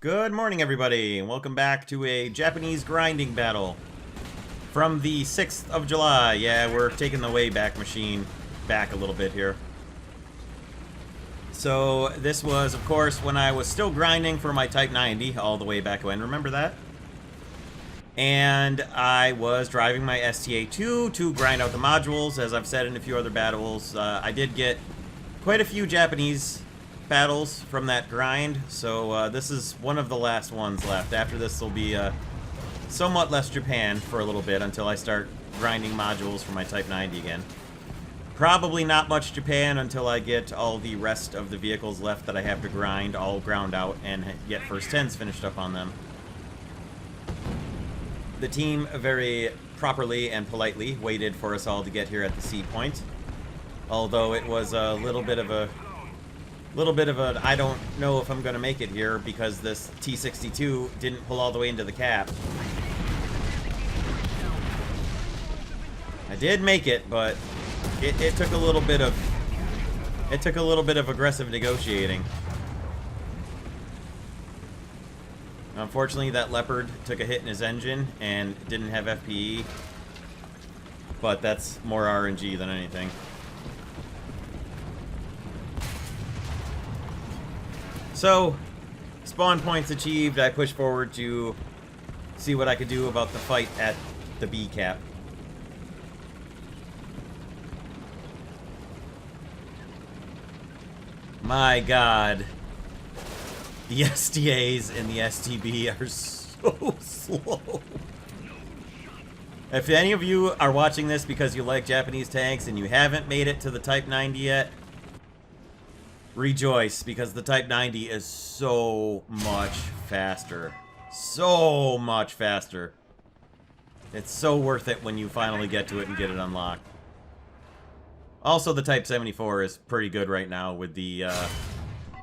Good morning, everybody, and welcome back to a Japanese grinding battle from the 6th of July. Yeah, we're taking the Wayback Machine back a little bit here. So this was, of course, when I was still grinding for my Type 90 all the way back when. Remember that? And I was driving my STA-2 to grind out the modules, as I've said in a few other battles. I did get quite a few Japanese battles from that grind, so this is one of the last ones left. After this will be somewhat less Japan for a little bit until I start grinding modules for my Type 90 again. Probably not much Japan until I get all the rest of the vehicles left that I have to grind all ground out and get first 10s finished up on them. The team very properly and politely waited for us all to get here at the C point, although it was a little bit of a I don't know if I'm gonna make it here because this T62 didn't pull all the way into the cap. I did make it, but it took a little bit of aggressive negotiating. Unfortunately, that Leopard took a hit in his engine and didn't have FPE, but that's more RNG than anything. So, spawn points achieved. I pushed forward to see what I could do about the fight at the B cap. My God. The STAs and the STB are so slow. If any of you are watching this because you like Japanese tanks and you haven't made it to the Type 90 yet, rejoice, because the Type 90 is so much faster. So much faster. It's so worth it when you finally get to it and get it unlocked. Also, the Type 74 is pretty good right now with the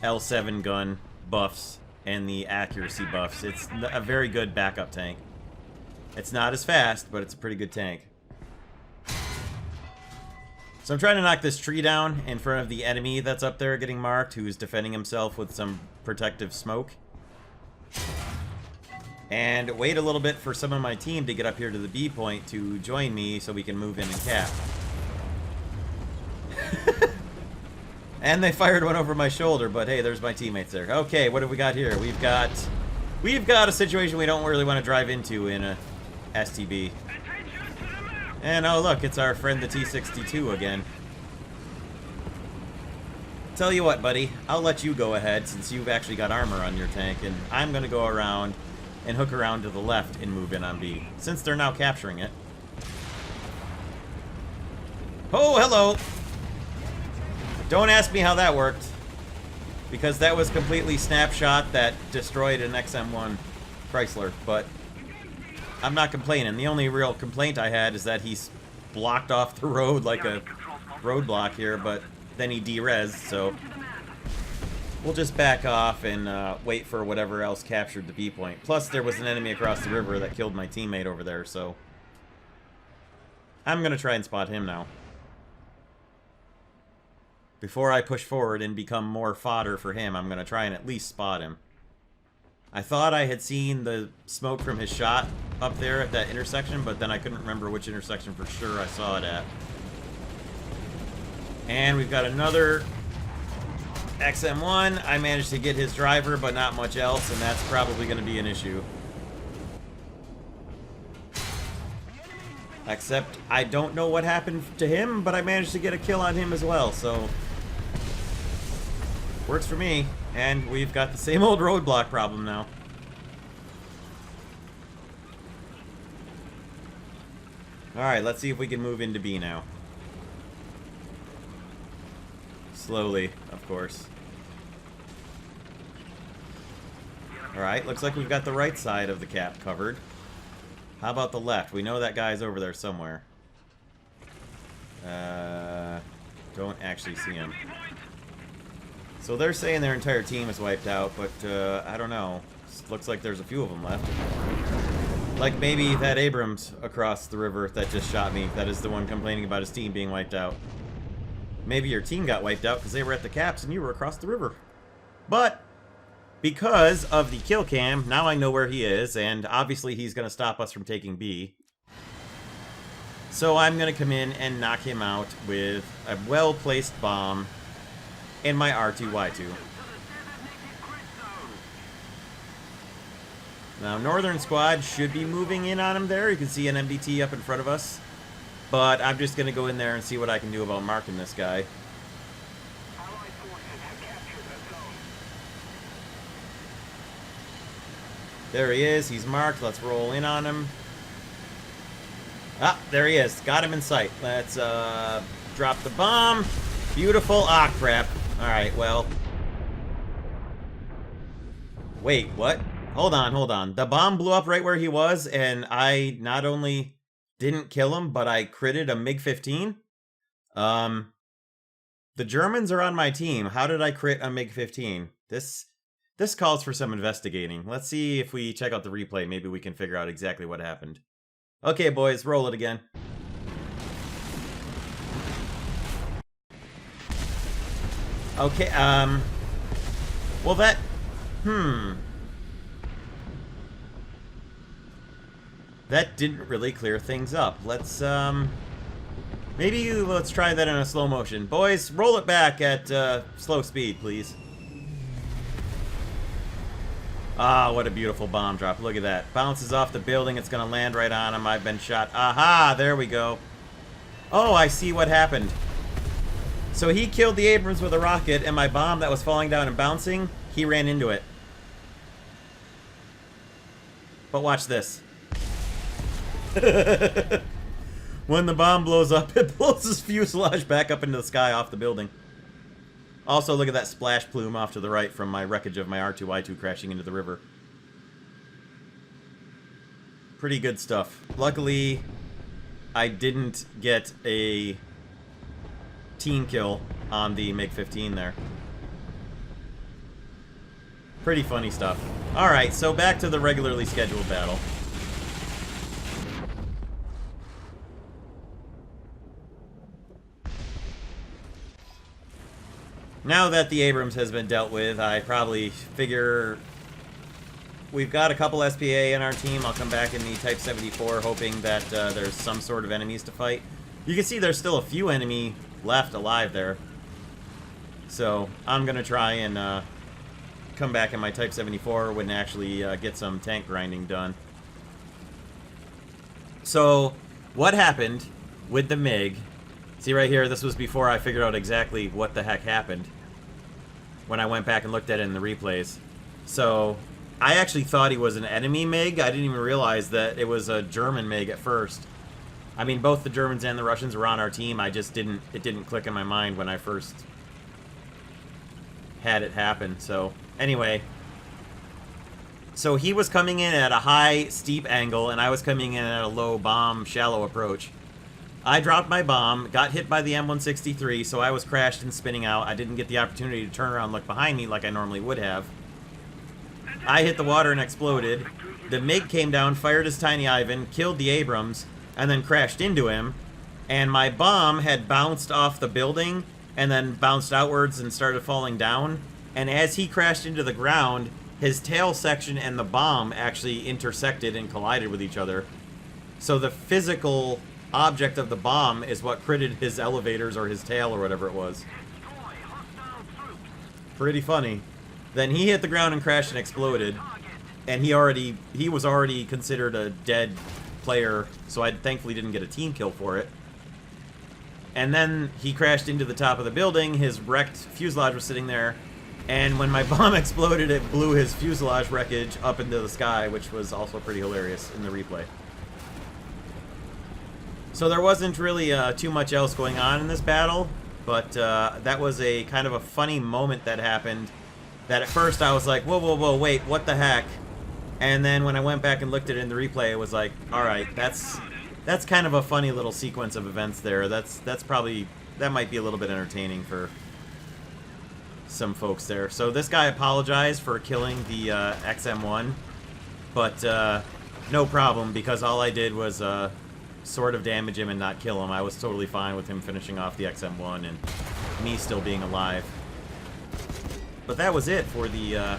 L7 gun buffs and the accuracy buffs. It's a very good backup tank. It's not as fast, but it's a pretty good tank. So I'm trying to knock this tree down in front of the enemy that's up there getting marked, who's defending himself with some protective smoke. And wait a little bit for some of my team to get up here to the B point to join me so we can move in and cap. And they fired one over my shoulder, but hey, there's my teammates there. Okay, what have we got here? We've got a situation we don't really want to drive into in a STB. And oh look, it's our friend the T62 again. Tell you what, buddy, I'll let you go ahead since you've actually got armor on your tank, and I'm gonna go around and hook around to the left and move in on B, since they're now capturing it. Oh, hello! Don't ask me how that worked, because that was completely snapshot that destroyed an XM1 Chrysler, but I'm not complaining. The only real complaint I had is that he's blocked off the road like a roadblock here, but then he de-res, so we'll just back off and wait for whatever else captured the B point. Plus, there was an enemy across the river that killed my teammate over there, so I'm going to try and spot him now before I push forward and become more fodder for him. I'm going to try and at least spot him. I thought I had seen the smoke from his shot up there at that intersection, but then I couldn't remember which intersection for sure I saw it at. And we've got another XM1. I managed to get his driver, but not much else, and that's probably going to be an issue. Except I don't know what happened to him, but I managed to get a kill on him as well, so works for me. And we've got the same old roadblock problem now. Alright, let's see if we can move into B now. Slowly, of course. Alright, looks like we've got the right side of the cap covered. How about the left? We know that guy's over there somewhere. Don't actually see him. So they're saying their entire team is wiped out, but I don't know. Looks like there's a few of them left. Like maybe that Abrams across the river that just shot me. That is the one complaining about his team being wiped out. Maybe your team got wiped out because they were at the caps and you were across the river. But because of the kill cam, now I know where he is, and obviously he's going to stop us from taking B. So I'm going to come in and knock him out with a well-placed bomb in my R2-Y2. Now, Northern Squad should be moving in on him there. You can see an MDT up in front of us. But I'm just going to go in there and see what I can do about marking this guy. There he is. He's marked. Let's roll in on him. Ah, there he is. Got him in sight. Let's drop the bomb. Beautiful. Ah, crap. Alright, well. Wait, what? Hold on, hold on. The bomb blew up right where he was, and I not only didn't kill him, but I critted a MiG-15. The Germans are on my team. How did I crit a MiG-15? This calls for some investigating. Let's see if we check out the replay. Maybe we can figure out exactly what happened. Okay, boys, roll it again. Okay, well that, that didn't really clear things up. Let's, maybe let's try that in a slow motion. Boys, roll it back at, slow speed, please. Ah, what a beautiful bomb drop. Look at that. Bounces off the building. It's going to land right on him. I've been shot. Aha, there we go. Oh, I see what happened. So he killed the Abrams with a rocket, and my bomb that was falling down and bouncing, he ran into it. But watch this. When the bomb blows up, it blows his fuselage back up into the sky off the building. Also, look at that splash plume off to the right from my wreckage of my R2-Y2 crashing into the river. Pretty good stuff. Luckily, I didn't get a team kill on the MiG-15 there. Pretty funny stuff. Alright, so back to the regularly scheduled battle. Now that the Abrams has been dealt with, I probably figure we've got a couple SPA in our team. I'll come back in the Type 74 hoping that there's some sort of enemies to fight. You can see there's still a few enemy left alive there. So I'm going to try and come back in my Type 74 when actually get some tank grinding done. So what happened with the MiG... See right here, this was before I figured out exactly what the heck happened when I went back and looked at it in the replays. So, I actually thought he was an enemy MiG. I didn't even realize that it was a German MiG at first. I mean, both the Germans and the Russians were on our team. I just didn't, it didn't click in my mind when I first had it happen. So, anyway. So, he was coming in at a high, steep angle, and I was coming in at a low bomb, shallow approach. I dropped my bomb, got hit by the M163, so I was crashed and spinning out. I didn't get the opportunity to turn around and look behind me like I normally would have. I hit the water and exploded. The MiG came down, fired his Tiny Ivan, killed the Abrams, and then crashed into him. And my bomb had bounced off the building and then bounced outwards and started falling down. And as he crashed into the ground, his tail section and the bomb actually intersected and collided with each other. So the physical object of the bomb is what critted his elevators or his tail or whatever it was. Pretty funny. Then he hit the ground and crashed and exploded. And he was already considered a dead player, so I thankfully didn't get a team kill for it. And then he crashed into the top of the building. His wrecked fuselage was sitting there. And when my bomb exploded, it blew his fuselage wreckage up into the sky, which was also pretty hilarious in the replay. So there wasn't really too much else going on in this battle, but that was a kind of a funny moment that happened, that at first I was like, whoa, whoa, whoa, wait, what the heck? And then when I went back and looked at it in the replay, it was like, alright, that's kind of a funny little sequence of events there. That's probably, that might be a little bit entertaining for some folks there. So this guy apologized for killing the XM1, but no problem, because all I did was sort of damage him and not kill him. I was totally fine with him finishing off the XM1 and me still being alive. But that was it for the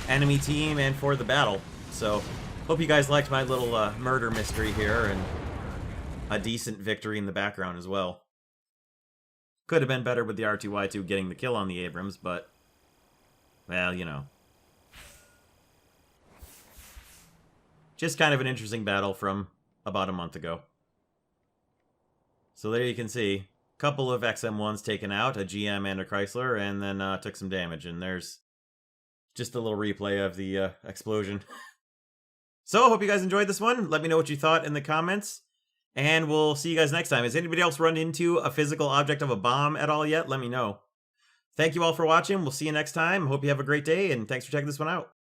enemy team and for the battle. So, hope you guys liked my little murder mystery here, and a decent victory in the background as well. Could have been better with the R2Y2 getting the kill on the Abrams, but, well, you know. Just kind of an interesting battle from about a month ago. So there you can see, a couple of XM1s taken out, a GM and a Chrysler, and then took some damage. And there's just a little replay of the explosion. So, hope you guys enjoyed this one. Let me know what you thought in the comments. And we'll see you guys next time. Has anybody else run into a physical object of a bomb at all yet? Let me know. Thank you all for watching. We'll see you next time. Hope you have a great day, and thanks for checking this one out.